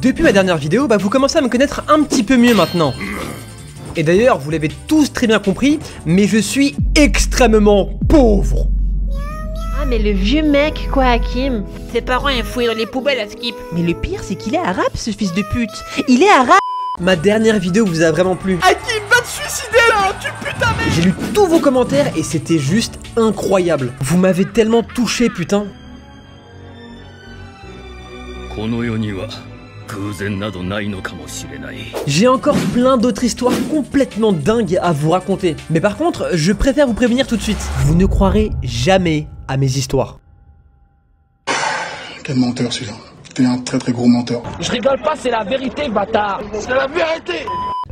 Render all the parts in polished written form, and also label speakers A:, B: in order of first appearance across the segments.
A: Depuis ma dernière vidéo, vous commencez à me connaître un petit peu mieux maintenant. Et d'ailleurs, vous l'avez tous très bien compris, mais je suis extrêmement pauvre.
B: Ah mais le vieux mec quoi, Hakim.
C: Ses parents ils fouillent dans les poubelles à Skip.
B: Mais le pire c'est qu'il est arabe ce fils de pute. Il est arabe.
A: Ma dernière vidéo vous a vraiment plu.
D: Hakim va te suicider là, tu putain merde.
A: J'ai lu tous vos commentaires et c'était juste incroyable. Vous m'avez tellement touché, putain. J'ai encore plein d'autres histoires complètement dingues à vous raconter. Mais par contre, je préfère vous prévenir tout de suite. Vous ne croirez jamais à mes histoires.
E: Quel menteur celui-là. T'es un très très gros menteur.
D: Je rigole pas, c'est la vérité, bâtard. C'est la vérité.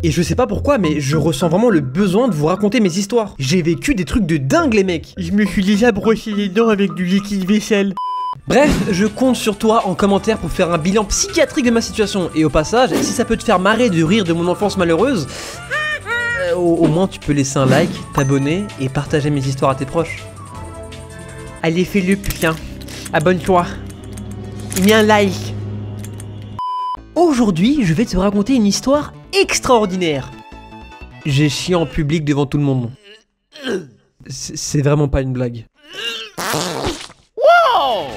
A: Et je sais pas pourquoi, mais je ressens vraiment le besoin de vous raconter mes histoires. J'ai vécu des trucs de dingue, les mecs.
B: Je me suis déjà brossé les dents avec du liquide vaisselle.
A: Bref, je compte sur toi en commentaire pour faire un bilan psychiatrique de ma situation. Et au passage, si ça peut te faire marrer de rire de mon enfance malheureuse, au moins tu peux laisser un like, t'abonner et partager mes histoires à tes proches.
B: Allez, fais-le putain. Abonne-toi. Mets un like.
A: Aujourd'hui, je vais te raconter une histoire extraordinaire. J'ai chié en public devant tout le monde. C'est vraiment pas une blague.
D: Wow.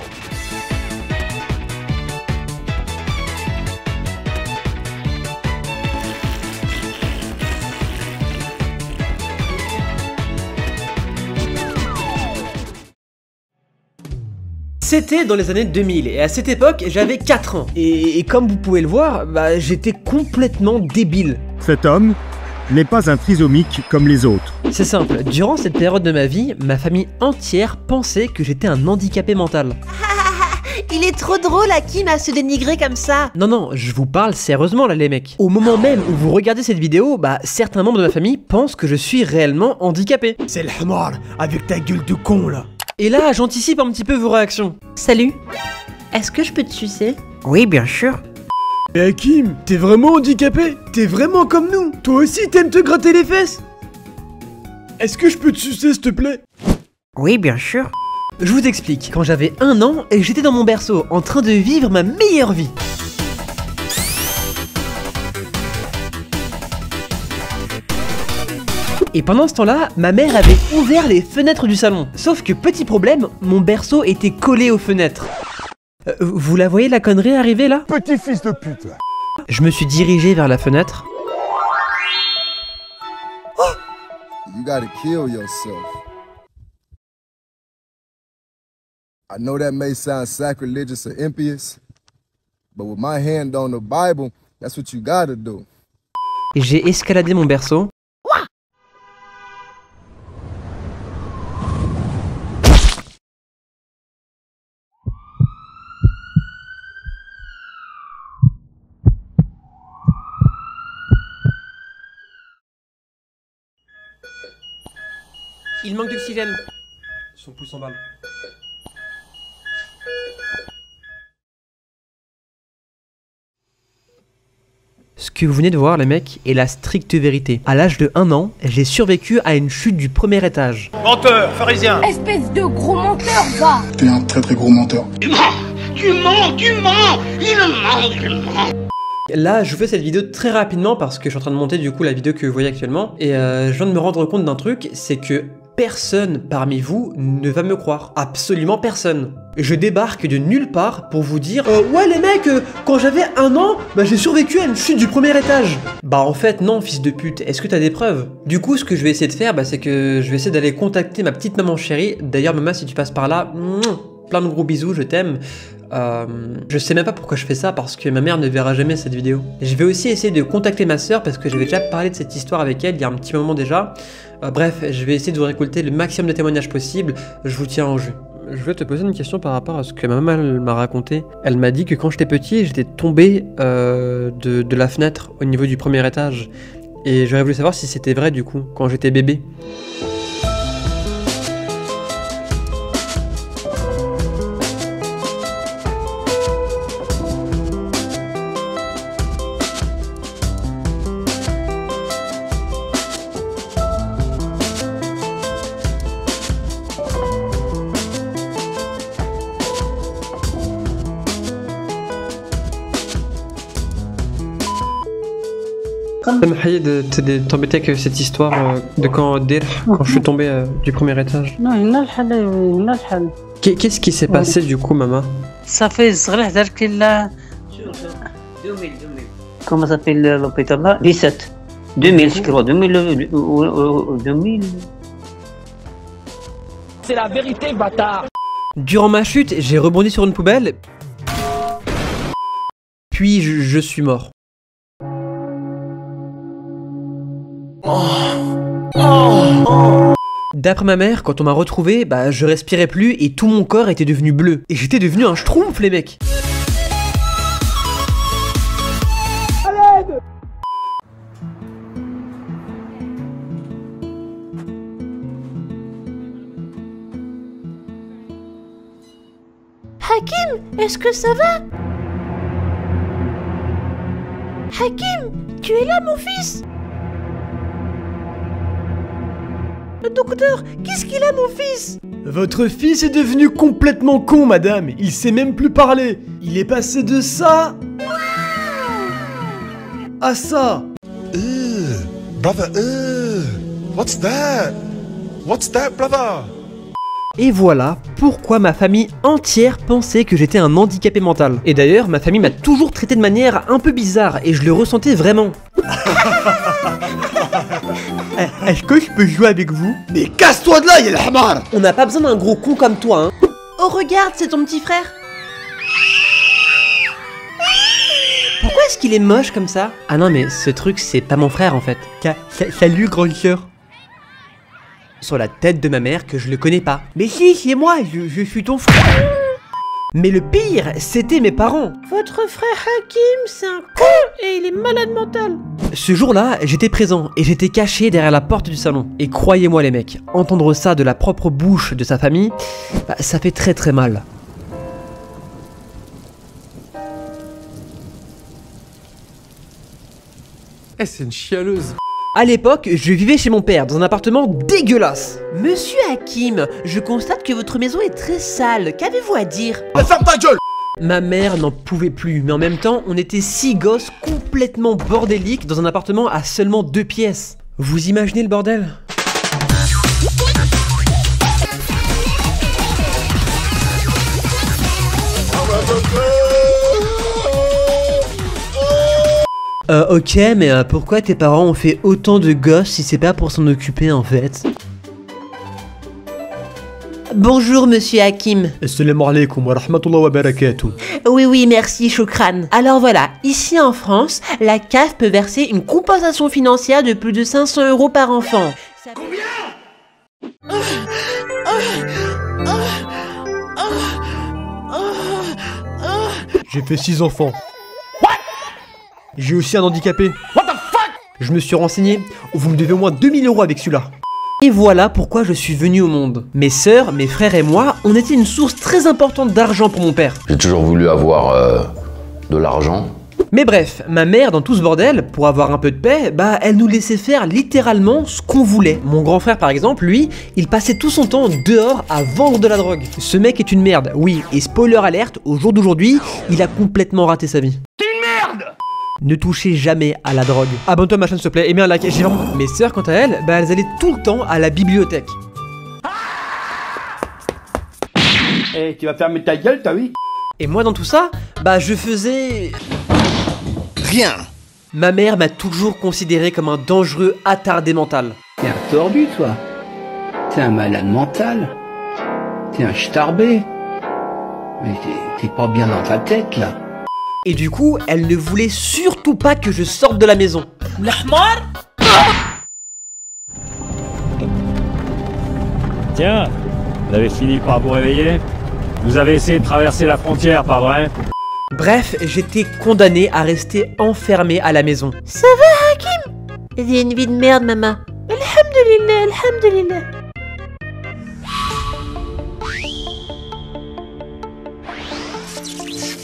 A: C'était dans les années 2000 et à cette époque j'avais 4 ans et comme vous pouvez le voir, j'étais complètement débile.
F: Cet homme n'est pas un trisomique comme les autres.
A: C'est simple, durant cette période de ma vie, ma famille entière pensait que j'étais un handicapé mental.
B: Il est trop drôle Hakim à se dénigrer comme ça.
A: Non, je vous parle sérieusement là les mecs. Au moment même où vous regardez cette vidéo, certains membres de ma famille pensent que je suis réellement handicapé.
D: C'est le hamar avec ta gueule de con là.
A: Et là, j'anticipe un petit peu vos réactions.
B: Salut. Est-ce que je peux te sucer?
C: Oui, bien sûr.
D: Et Hakim, t'es vraiment handicapé? T'es vraiment comme nous? Toi aussi t'aimes te gratter les fesses? Est-ce que je peux te sucer s'il te plaît?
C: Oui, bien sûr.
A: Je vous explique. Quand j'avais 1 an, j'étais dans mon berceau, en train de vivre ma meilleure vie. Et pendant ce temps-là, ma mère avait ouvert les fenêtres du salon. Sauf que petit problème, mon berceau était collé aux fenêtres. Vous la voyez la connerie arriver là?
E: Petit fils de pute.
A: Je me suis dirigé vers la fenêtre.
G: Oh! You gotta kill yourself. I know that may sound sacrilegious or impious, but with my hand on the Bible, that's what you gotta do.
A: J'ai escaladé mon berceau. Il manque d'oxygène. Son pouce en balle. Ce que vous venez de voir les mecs est la stricte vérité. À l'âge de 1 an, j'ai survécu à une chute du 1er étage.
D: Menteur, pharisien.
H: Espèce de gros menteur, va.
E: T'es un très très gros menteur.
H: Tu mens, il ment.
A: Là, je vous fais cette vidéo très rapidement parce que je suis en train de monter du coup la vidéo que vous voyez actuellement. Et je viens de me rendre compte d'un truc, c'est que personne parmi vous ne va me croire. Absolument personne. Je débarque de nulle part pour vous dire ouais les mecs, quand j'avais 1 an, j'ai survécu à une chute du 1er étage. En fait non fils de pute, est-ce que t'as des preuves? Du coup ce que je vais essayer de faire, c'est que je vais essayer d'aller contacter ma petite maman chérie. D'ailleurs maman, si tu passes par là, plein de gros bisous, je t'aime. Je sais même pas pourquoi je fais ça parce que ma mère ne verra jamais cette vidéo. Je vais aussi essayer de contacter ma soeur parce que j'avais déjà parlé de cette histoire avec elle il y a un petit moment déjà. Bref, je vais essayer de vous récolter le maximum de témoignages possible. Je vous tiens en jus. Je voulais te poser une question par rapport à ce que ma maman m'a raconté. Elle m'a dit que quand j'étais petit, j'étais tombé de la fenêtre au niveau du 1er étage. Et j'aurais voulu savoir si c'était vrai du coup, quand j'étais bébé. Ça m'a failli de t'embêter avec cette histoire de quand je suis tombé du premier étage. Qu'est-ce qui s'est passé du coup, maman?
I: Ça fait comment s'appelle l'hôpital là? 17. 2000, je crois. 2000.
H: C'est la vérité, bâtard.
A: Durant ma chute, j'ai rebondi sur une poubelle. Puis je suis mort. D'après ma mère, quand on m'a retrouvé, bah je respirais plus et tout mon corps était devenu bleu. Et j'étais devenu un schtroumpf, les mecs.
B: Hakim, est-ce que ça va? Hakim, tu es là, mon fils? Docteur, qu'est-ce qu'il a, mon fils?
D: Votre fils est devenu complètement con, madame. Il sait même plus parler. Il est passé de ça à ça.
J: Brother, what's that? What's that, brother?
A: Et voilà pourquoi ma famille entière pensait que j'étais un handicapé mental. Et d'ailleurs, ma famille m'a toujours traité de manière un peu bizarre et je le ressentais vraiment. Est-ce que je peux jouer avec vous?
D: Mais casse-toi de là, y'a le hamar.
A: On n'a pas besoin d'un gros con comme toi, hein.
B: Oh, regarde, c'est ton petit frère.
A: Pourquoi est-ce qu'il est moche comme ça? Ah non, mais ce truc, c'est pas mon frère en fait. Salut, grande sœur. Sur la tête de ma mère que je le connais pas. Mais si, c'est moi, je suis ton frère. Mais le pire, c'était mes parents.
B: Votre frère Hakim, c'est un con et il est malade mental.
A: Ce jour-là, j'étais présent et j'étais caché derrière la porte du salon. Et croyez-moi les mecs, entendre ça de la propre bouche de sa famille, bah, ça fait très très mal.
J: Eh, c'est une chialeuse.
A: À l'époque, je vivais chez mon père dans un appartement dégueulasse.
B: Monsieur Hakim, je constate que votre maison est très sale. Qu'avez-vous à dire?
J: Ferme ta gueule!
A: Ma mère n'en pouvait plus, mais en même temps, on était 6 gosses complètement bordéliques dans un appartement à seulement 2 pièces. Vous imaginez le bordel? Ok, mais pourquoi tes parents ont fait autant de gosses si c'est pas pour s'en occuper en fait?
B: Bonjour, monsieur Hakim.
D: Assalamu alaikum wa rahmatullah wa barakatuh.
B: Oui, merci, Choukran. Alors voilà, ici en France, la CAF peut verser une compensation financière de plus de 500 € par enfant.
D: J'ai fait 6 enfants. J'ai aussi un handicapé.
H: What the fuck?
A: Je me suis renseigné, vous me devez au moins 2000 € avec celui-là. Et voilà pourquoi je suis venu au monde. Mes sœurs, mes frères et moi, on était une source très importante d'argent pour mon père.
K: J'ai toujours voulu avoir de l'argent.
A: Mais bref, ma mère dans tout ce bordel, pour avoir un peu de paix, bah elle nous laissait faire littéralement ce qu'on voulait. Mon grand frère par exemple, lui, il passait tout son temps dehors à vendre de la drogue. Ce mec est une merde, oui, et spoiler alerte, au jour d'aujourd'hui, il a complètement raté sa vie.
H: T'es une merde!
A: Ne touchez jamais à la drogue. Abonne-toi à ma chaîne s'il te plaît, et mets un like. J'ai vraiment... Mes sœurs quant à elles, bah elles allaient tout le temps à la bibliothèque.
H: Eh, tu vas fermer ta gueule, t'as vu?
A: Et moi dans tout ça, bah je faisais...
J: Rien.
A: Ma mère m'a toujours considéré comme un dangereux attardé mental.
I: T'es un tordu, toi. T'es un malade mental. T'es un starbé. Mais t'es pas bien dans ta tête, là.
A: Et du coup, elle ne voulait surtout pas que je sorte de la maison.
L: Tiens, vous avez fini par vous réveiller? Vous avez essayé de traverser la frontière, pas vrai?
A: Bref, j'étais condamné à rester enfermé à la maison.
B: Ça va, Hakim? J'ai une vie de merde, maman. Alhamdulillah, alhamdulillah.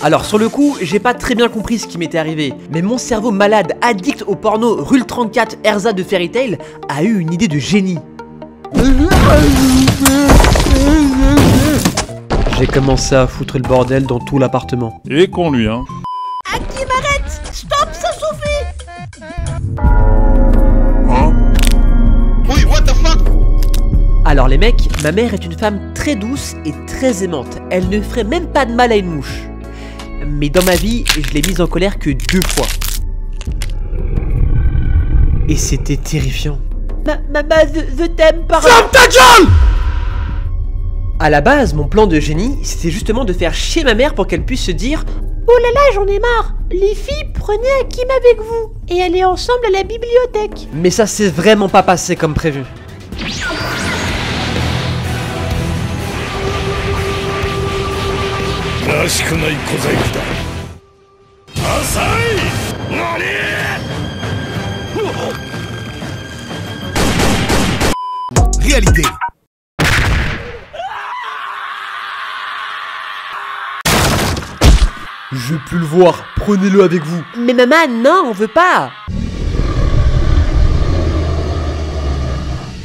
A: Alors sur le coup, j'ai pas très bien compris ce qui m'était arrivé, mais mon cerveau malade, addict au porno Rule 34 Erza de Fairy Tail, a eu une idée de génie. J'ai commencé à foutre le bordel dans tout l'appartement.
L: Il est con lui, hein.
B: Hakim, arrête! Stop, ça suffit! Alors les mecs, ma mère est une femme très douce et très aimante. Elle ne ferait même pas de mal à une mouche. Mais dans ma vie, je l'ai mise en colère que 2 fois. Et c'était terrifiant. Maman, je t'aime par...
D: Ferme ta gueule!
B: À la base, mon plan de génie, c'était justement de faire chier ma mère pour qu'elle puisse se dire « Oh là là, j'en ai marre. Les filles, prenez Hakim avec vous et allez ensemble à la bibliothèque. » Mais ça s'est vraiment pas passé comme prévu.
J: Réalité.
D: Je peux le voir, prenez-le avec vous.
B: Mais maman, non, on veut pas.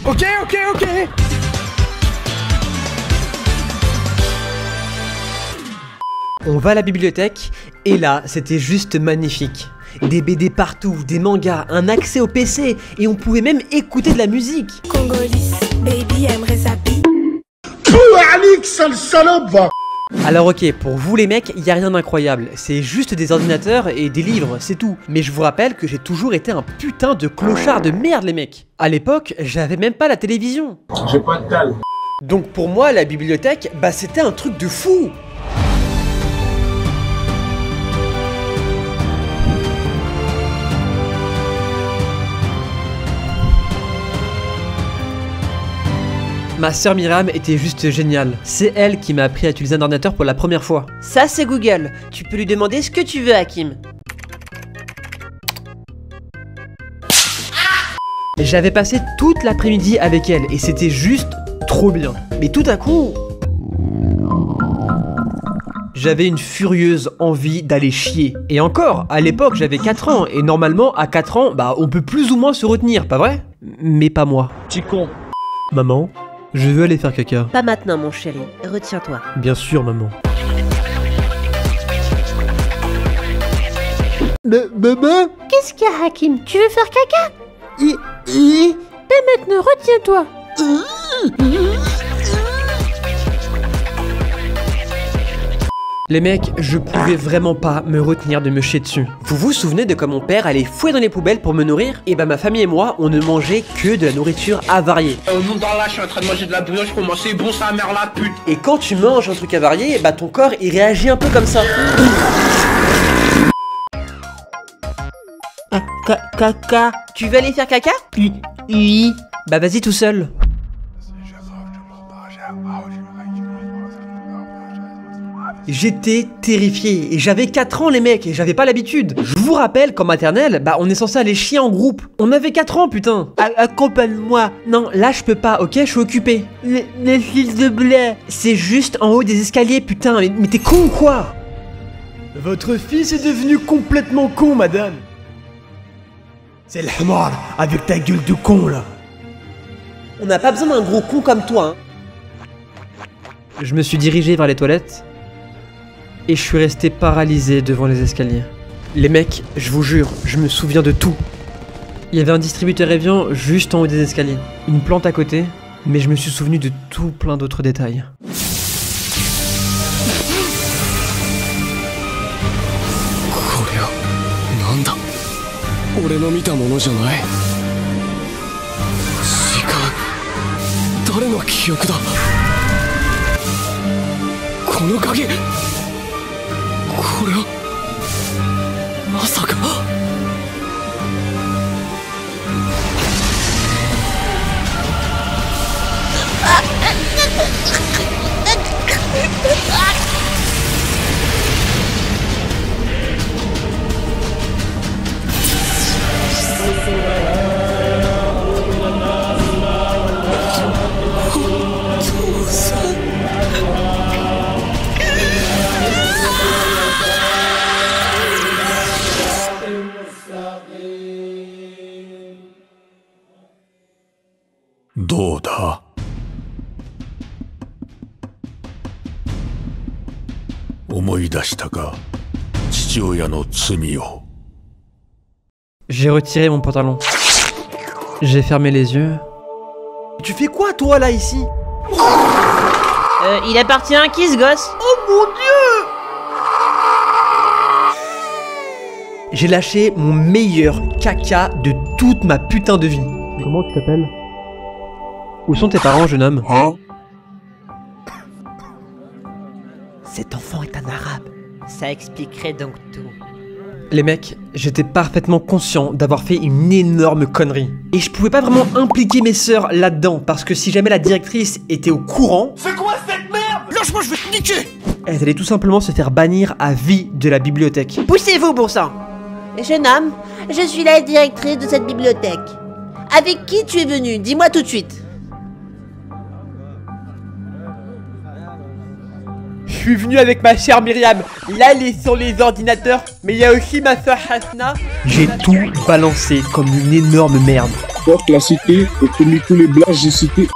D: Ok.
A: On va à la bibliothèque, et là, c'était juste magnifique. Des BD partout, des mangas, un accès au PC, et on pouvait même écouter de la musique.
M: Congolais, baby, aimerait zappy.
E: Alix, sale salope, va.
A: Alors ok, pour vous les mecs, y a rien d'incroyable, c'est juste des ordinateurs et des livres, c'est tout. Mais je vous rappelle que j'ai toujours été un putain de clochard de merde les mecs. À l'époque, j'avais même pas la télévision.
H: J'ai pas de dalle.
A: Donc pour moi, la bibliothèque, bah c'était un truc de fou. Ma sœur Myriam était juste géniale. C'est elle qui m'a appris à utiliser un ordinateur pour la première fois.
B: Ça c'est Google. Tu peux lui demander ce que tu veux, Hakim.
A: J'avais passé toute l'après-midi avec elle et c'était juste trop bien. Mais tout à coup... j'avais une furieuse envie d'aller chier. Et encore, à l'époque j'avais 4 ans et normalement à 4 ans, bah on peut plus ou moins se retenir, pas vrai? Mais pas moi.
H: Petit con.
A: Maman, je veux aller faire caca.
B: Pas maintenant mon chéri, retiens-toi.
A: Bien sûr maman.
D: Maman?
B: Qu'est-ce qu'il y a, Hakim? Tu veux faire caca? Ben maintenant, retiens-toi.
A: Les mecs, je pouvais vraiment pas me retenir de me chier dessus. Vous vous souvenez de quand mon père allait fouiller dans les poubelles pour me nourrir? Et bah ma famille et moi, on ne mangeait que de la nourriture avariée.
H: Nous dans là, je suis en train de manger de la brioche pour manger bon sa mère la pute.
A: Et quand tu manges un truc avarié, bah ton corps il réagit un peu comme ça.
B: Caca. Tu veux aller faire caca? Oui.
A: Bah vas-y tout seul. J'étais terrifié et j'avais 4 ans les mecs et j'avais pas l'habitude. Je vous rappelle qu'en maternelle, bah on est censé aller chier en groupe. On avait 4 ans putain.
B: Accompagne-moi.
A: Non, là je peux pas, ok, je suis occupé.
B: Mais s'il te plaît.
A: C'est juste en haut des escaliers putain, mais t'es con ou quoi?
D: Votre fils est devenu complètement con, madame. C'est le hamar avec ta gueule de con là.
A: On n'a pas besoin d'un gros con comme toi hein. Je me suis dirigé vers les toilettes et je suis resté paralysé devant les escaliers. Les mecs, je vous jure, je me souviens de tout. Il y avait un distributeur Evian juste en haut des escaliers, une plante à côté, mais je me suis souvenu de tout plein d'autres détails. J'ai retiré mon pantalon. J'ai fermé les yeux Tu fais quoi toi là ici?
B: Il appartient à qui ce gosse?
A: Oh mon dieu! J'ai lâché mon meilleur caca de toute ma putain de vie. Comment tu t'appelles? Où sont tes parents, jeune homme?
E: Hein?
B: Cet enfant est un arabe. Ça expliquerait donc tout.
A: Les mecs, j'étais parfaitement conscient d'avoir fait une énorme connerie. Et je pouvais pas vraiment impliquer mes sœurs là-dedans, parce que si jamais la directrice était au courant...
E: C'est quoi cette merde? Lâche-moi, je vais te niquer!
A: Elle allait tout simplement se faire bannir à vie de la bibliothèque.
B: Poussez-vous, bon sang!
N: Jeune homme, je suis la directrice de cette bibliothèque. Avec qui tu es venu? Dis-moi tout de suite.
B: Je suis venu avec ma chère Myriam. Là, elle est sur les ordinateurs, mais il y a aussi ma soeur Hasna.
A: J'ai tout balancé comme une énorme merde.
E: Porte la cité, et commis tous les blagues j'ai cités.